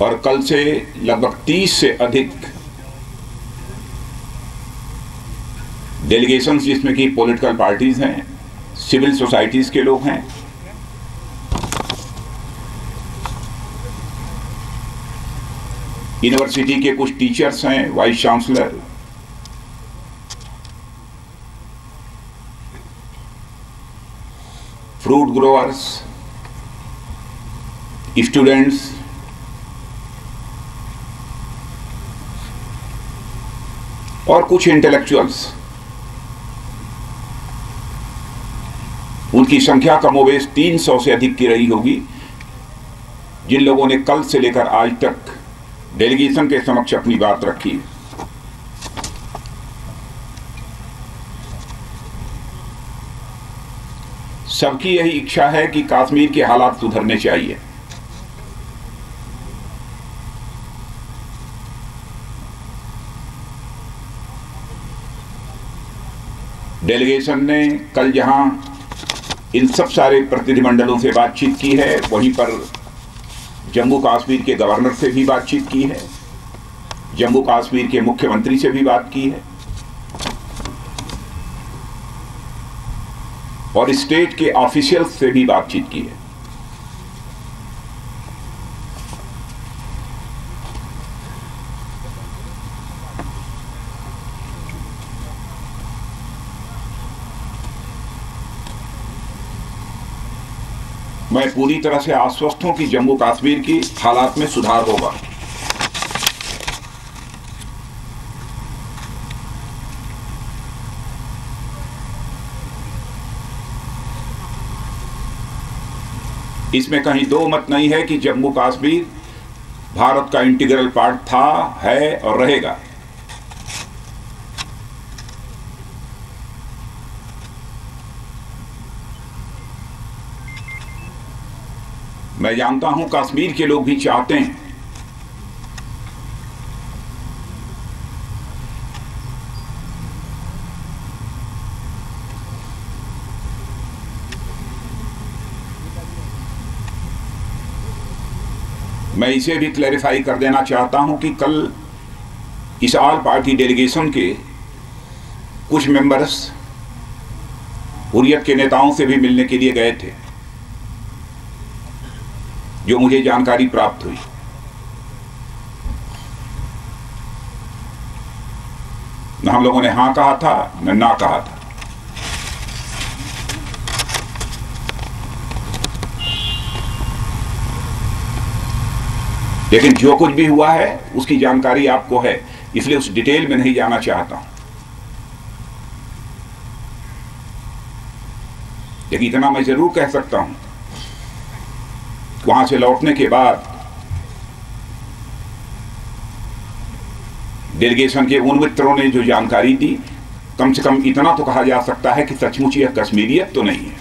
और कल से लगभग 30 से अधिक डेलीगेशंस, जिसमें कि पॉलिटिकल पार्टीज हैं, सिविल सोसाइटीज के लोग हैं, यूनिवर्सिटी के कुछ टीचर्स हैं, vice chancellor, fruit growers, students, और कुछ इंटेलेक्चुअल्स, उनकी संख्या कमोबेश 300 से अधिक की रही होगी, जिन लोगों ने कल से लेकर आज तक डेलीगेशन के समक्ष अपनी बात रखी। सबकी यही इच्छा है कि कश्मीर के हालात सुधरने चाहिए। डेलीगेशन ने कल जहां इन सब सारे प्रतिनिधिमंडलों से बातचीत की है, वहीं पर जम्मू कश्मीर के गवर्नर से भी बातचीत की है, जम्मू कश्मीर के मुख्यमंत्री से भी बात की है, और स्टेट के ऑफिशियल्स से भी बातचीत की है। मैं पूरी तरह से आश्वस्त हूं कि जम्मू कश्मीर की हालात में सुधार होगा। इसमें कहीं दो मत नहीं है कि जम्मू कश्मीर भारत का इंटीग्रल पार्ट था, है और रहेगा। मैं जानता हूं कश्मीर के लोग भी चाहते हैं मैं इसे भी क्लैरिफाई कर देना चाहता हूं कि कल इस ऑल पार्टी डेलीगेशन के कुछ मेंबर्स हुर्रियत के नेताओं से भी मिलने के लिए गए थे, जो मुझे जानकारी प्राप्त हुई। न हम लोगों ने हां कहा था न ना कहा था। लेकिन जो कुछ भी हुआ है उसकी जानकारी आपको है, इसलिए उस डिटेल में नहीं जाना चाहता हूं। लेकिन इतना मैं जरूर कह सकता हूं, वहां से लौटने के बाद डेलीगेशन के उन मित्रों ने जो जानकारी दी, कम से कम इतना तो कहा जा सकता है कि सचमुच यह कश्मीरियत तो नहीं है।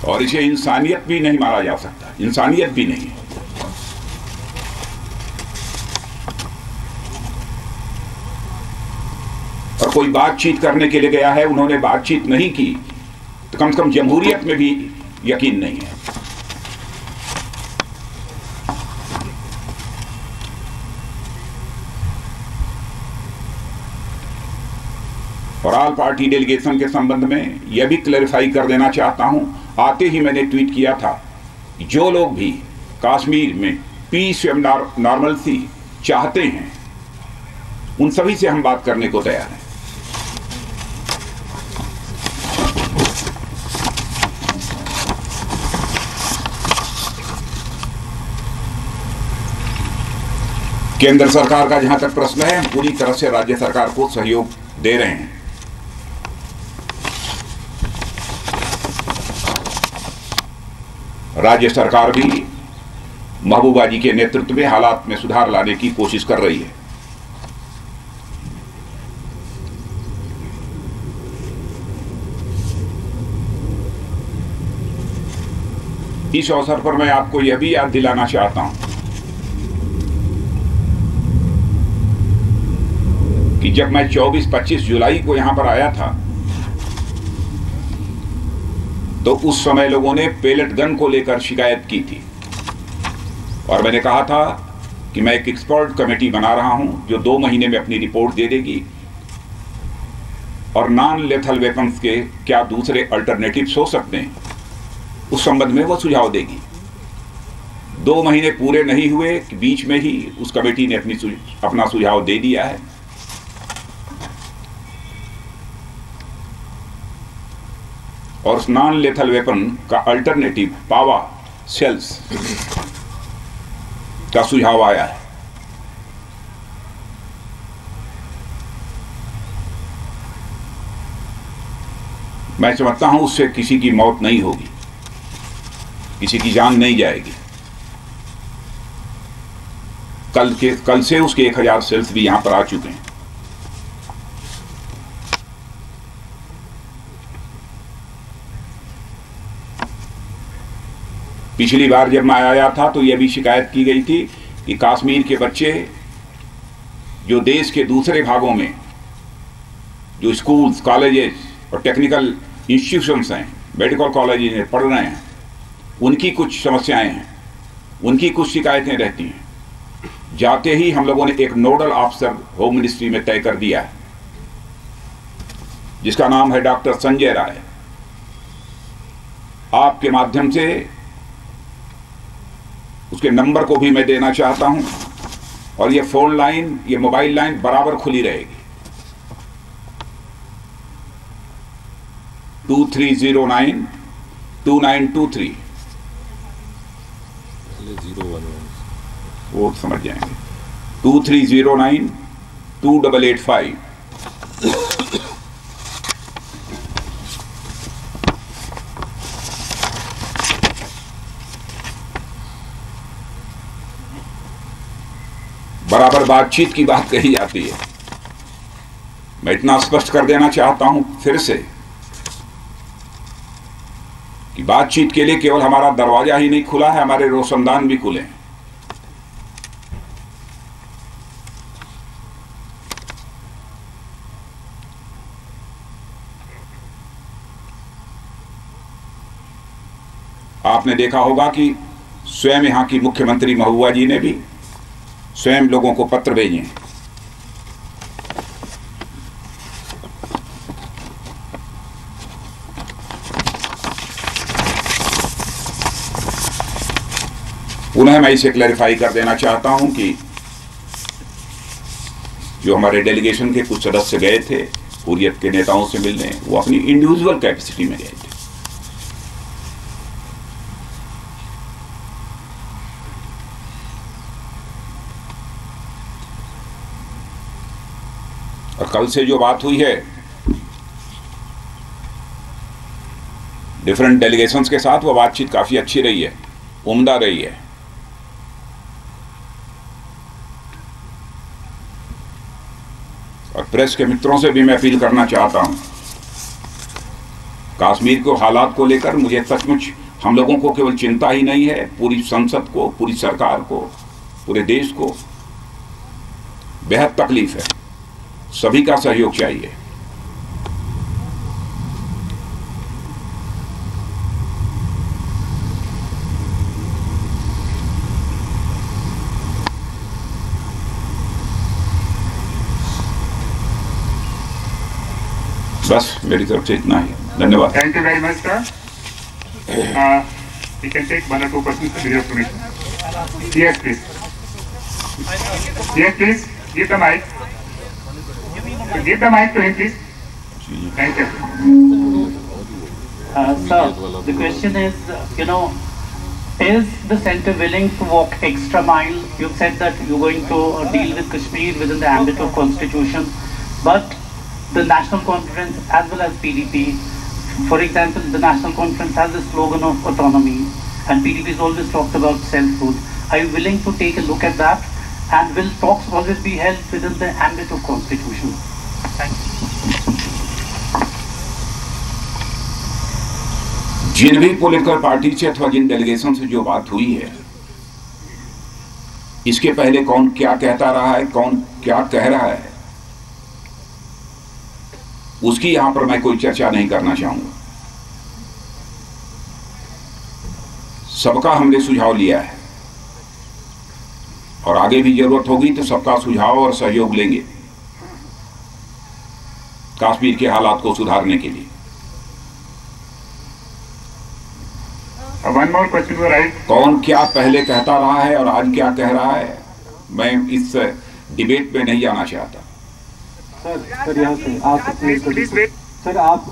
और इसे इंसानियत भी नहीं माना जा सकता, इंसानियत भी नहीं है। और कोई बातचीत करने के लिए गया है, उन्होंने बातचीत नहीं की, तो कम से कम जमहूरियत में भी यकीन नहीं है। और ऑल पार्टी डेलीगेशन के संबंध में यह भी क्लैरिफाई कर देना चाहता हूं, आते ही मैंने ट्वीट किया था, जो लोग भी कश्मीर में पीस एवं नॉर्मलसी चाहते हैं, उन सभी से हम बात करने को तैयार हैं। केंद्र सरकार का जहां तक प्रश्न है, हम पूरी तरह से राज्य सरकार को सहयोग दे रहे हैं। राज्य सरकार भी महबूबा जी के नेतृत्व में हालात में सुधार लाने की कोशिश कर रही है। इस अवसर पर मैं आपको यह भी याद दिलाना चाहता हूं कि जब मैं 24-25 जुलाई को यहां पर आया था तो उस समय लोगों ने पेलेट गन को लेकर शिकायत की थी और मैंने कहा था कि मैं एक एक्सपर्ट कमेटी बना रहा हूं जो 2 महीने में अपनी रिपोर्ट दे देगी और नॉन लेथल वेपन्स के क्या दूसरे अल्टरनेटिव्स हो सकते हैं उस संबंध में वो सुझाव देगी। 2 महीने पूरे नहीं हुए कि बीच में ही उस कमेटी ने अपना सुझाव दे दिया है। और नॉन लेथल वेपन का अल्टरनेटिव पावा सेल्स का सुझाव आया है। मैं समझता हूं उससे किसी की मौत नहीं होगी, किसी की जान नहीं जाएगी। कल से उसके 1000 सेल्स भी यहां पर आ चुके हैं। पिछली बार जब मैं आया था तो यह भी शिकायत की गई थी कि कश्मीर के बच्चे जो देश के दूसरे भागों में जो स्कूल्स, कॉलेजेस और टेक्निकल इंस्टीट्यूशंस हैं, मेडिकल कॉलेजेस में पढ़ रहे हैं, उनकी कुछ समस्याएं हैं, उनकी कुछ शिकायतें रहती हैं। जाते ही हम लोगों ने एक नोडल ऑफिसर होम मिनिस्ट्री में तय कर दिया है जिसका नाम है डॉक्टर संजय राय। आपके माध्यम से उसके नंबर को भी मैं देना चाहता हूं और ये फोन लाइन, ये मोबाइल लाइन बराबर खुली रहेगी। 2309-2923 वो समझ जाएंगे। 2309-2885 बराबर बातचीत की बात कही जाती है। मैं इतना स्पष्ट कर देना चाहता हूं फिर से कि बातचीत के लिए केवल हमारा दरवाजा ही नहीं खुला है, हमारे रोशनदान भी खुले हैं। आपने देखा होगा कि स्वयं यहां की मुख्यमंत्री महुआ जी ने भी स्वयं लोगों को पत्र भेजे हैं। पुनः मैं इसे क्लैरिफाई कर देना चाहता हूं कि जो हमारे डेलीगेशन के कुछ सदस्य गए थे हुर्रियत के नेताओं से मिलने, वो अपनी इंडिविजुअल कैपेसिटी में गए थे। और कल से जो बात हुई है डिफरेंट डेलीगेशंस के साथ, वो बातचीत काफी अच्छी रही है, उम्दा रही है। और प्रेस के मित्रों से भी मैं अपील करना चाहता हूं, कश्मीर के हालात को लेकर मुझे सचमुच हम लोगों को केवल चिंता ही नहीं है, पूरी संसद को, पूरी सरकार को, पूरे देश को बेहद तकलीफ है। सभी का सहयोग चाहिए। बस मेरी तरफ से इतना ही, धन्यवाद। Thank you very much sir. You can take 1 or 2 questions with your permission. Yes, please. Yes, please. Give the mic. Give the mic to him, please. Thank you. Sir, the question is, is the center willing to walk extra mile? You've said that you're going to deal with Kashmir within the ambit of constitution, but the National Conference as well as PDP, for example, the National Conference has the slogan of autonomy, and PDP has always talked about self-rule. Are you willing to take a look at that? And will talks always be held within the ambit of constitution? Thank you. जिन भी political party से अथवा जिन delegation से जो बात हुई है, इसके पहले कौन क्या कहता रहा है, कौन क्या कह रहा है, उसकी यहां पर मैं कोई चर्चा नहीं करना चाहूंगा। सबका हमने सुझाव लिया है और आगे भी जरूरत होगी तो सबका सुझाव और सहयोग लेंगे कश्मीर के हालात को सुधारने के लिए। One more question for right. कौन क्या पहले कहता रहा है और आज क्या कह रहा है, मैं इस डिबेट में नहीं जाना चाहता। सर यहाँ से आप सर आप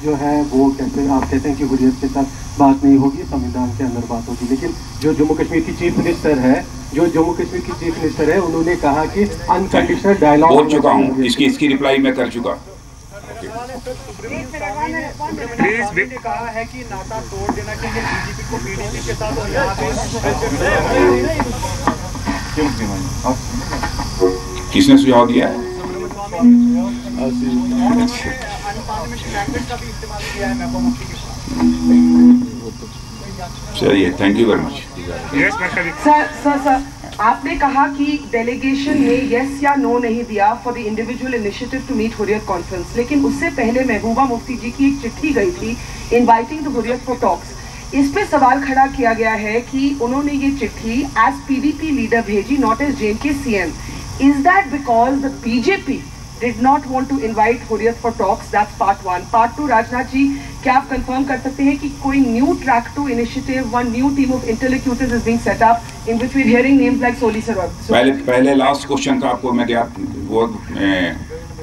जो है वो कहते आप कहते हैं कि हुर्रियत के साथ बात नहीं होगी, संविधान के अंदर बात होगी, लेकिन जो जम्मू कश्मीर की चीफ मिनिस्टर है उन्होंने कहा कि अनकंडीशनल डायलॉग बोल चुका हूँ, इसकी रिप्लाई मैं कर चुका। प्लीज कहा है कि नाता तोड़ देना चाहिए बीजेपी को पीडीपी के साथ और यहाँ पे किसने सुझाव दिया है? चलिए, thank you very much. Sir आपने कहा कि डेलीगेशन ने यस या नो नहीं दिया for the individual initiative to meet Hurriyat conference, लेकिन उससे पहले महबूबा मुफ्ती जी की एक चिट्ठी गई थी inviting the Hurriyat for talks. इस पे सवाल खड़ा किया गया है कि उन्होंने ये चिट्ठी एज पीडीपी लीडर भेजी, not as J and K CM. Is that because the BJP did not want to invite Hurriyat for talks? That's part one. Part two, Rajnath ji, क्या आप कंफर्म कर सकते हैं कि कोई new track two initiative, one new team of intellectuals is being set up in which we are hearing names like Soli sir? पहले last question का आपको मैं वो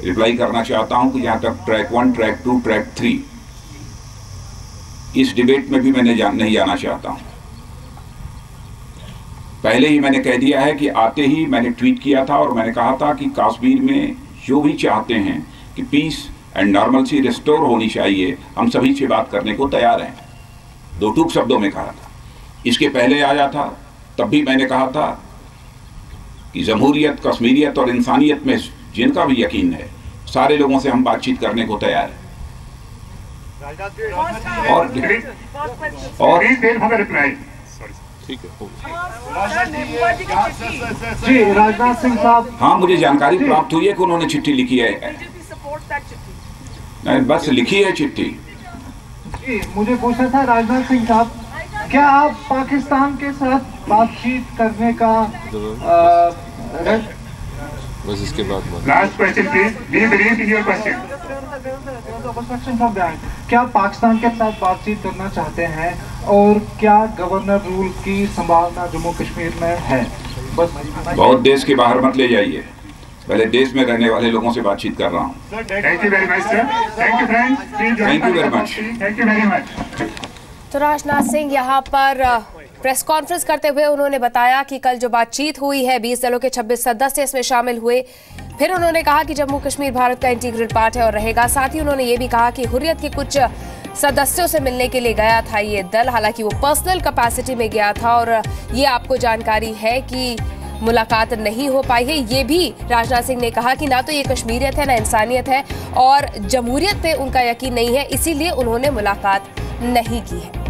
रिप्लाई करना चाहता हूं कि जहां तक ट्रैक 1, ट्रैक 2, ट्रैक 3 इस डिबेट में भी मैंने नहीं जाना चाहता हूं। पहले ही मैंने कह दिया है कि आते ही मैंने ट्वीट किया था और मैंने कहा था कि कश्मीर में जो भी चाहते हैं कि पीस एंड नॉर्मलसी रिस्टोर होनी चाहिए, हम सभी से बात करने को तैयार हैं। दो टूक शब्दों में कहा था। इसके पहले आया था तब भी मैंने कहा था कि जमहूरियत, कश्मीरियत और इंसानियत में जिनका भी यकीन है, सारे लोगों से हम बातचीत करने को तैयार हैं। और जी राजनाथ सिंह साहब, हाँ, मुझे जानकारी प्राप्त हुई है कि उन्होंने चिट्ठी लिखी है। नहीं, बस लिखी है चिट्ठी। जी मुझे पूछना था राजनाथ सिंह साहब, क्या आप पाकिस्तान के साथ बातचीत करने का बस इसके बाद last question please, B brief in your question. क्या पाकिस्तान के साथ बातचीत करना चाहते हैं और क्या गवर्नर रूल की संभावना जम्मू कश्मीर में है? बस बहुत देश के बाहर मत ले जाइए, पहले देश में रहने वाले लोगों से बातचीत कर रहा हूँ। Thank you very much sir, thank you friends, thank you very much, thank you very much. तो राजनाथ सिंह यहाँ पर प्रेस कॉन्फ्रेंस करते हुए उन्होंने बताया कि कल जो बातचीत हुई है 20 दलों के 26 सदस्य इसमें शामिल हुए। फिर उन्होंने कहा कि जम्मू कश्मीर भारत का इंटीग्रल पार्ट है और रहेगा। साथ ही उन्होंने ये भी कहा कि हुर्रियत के कुछ सदस्यों से मिलने के लिए गया था ये दल, हालांकि वो पर्सनल कैपेसिटी में गया था और ये आपको जानकारी है कि मुलाकात नहीं हो पाई है। ये भी राजनाथ सिंह ने कहा कि ना तो ये कश्मीरियत है ना इंसानियत है और जमहूरियत पे उनका यकीन नहीं है, इसीलिए उन्होंने मुलाकात नहीं की है।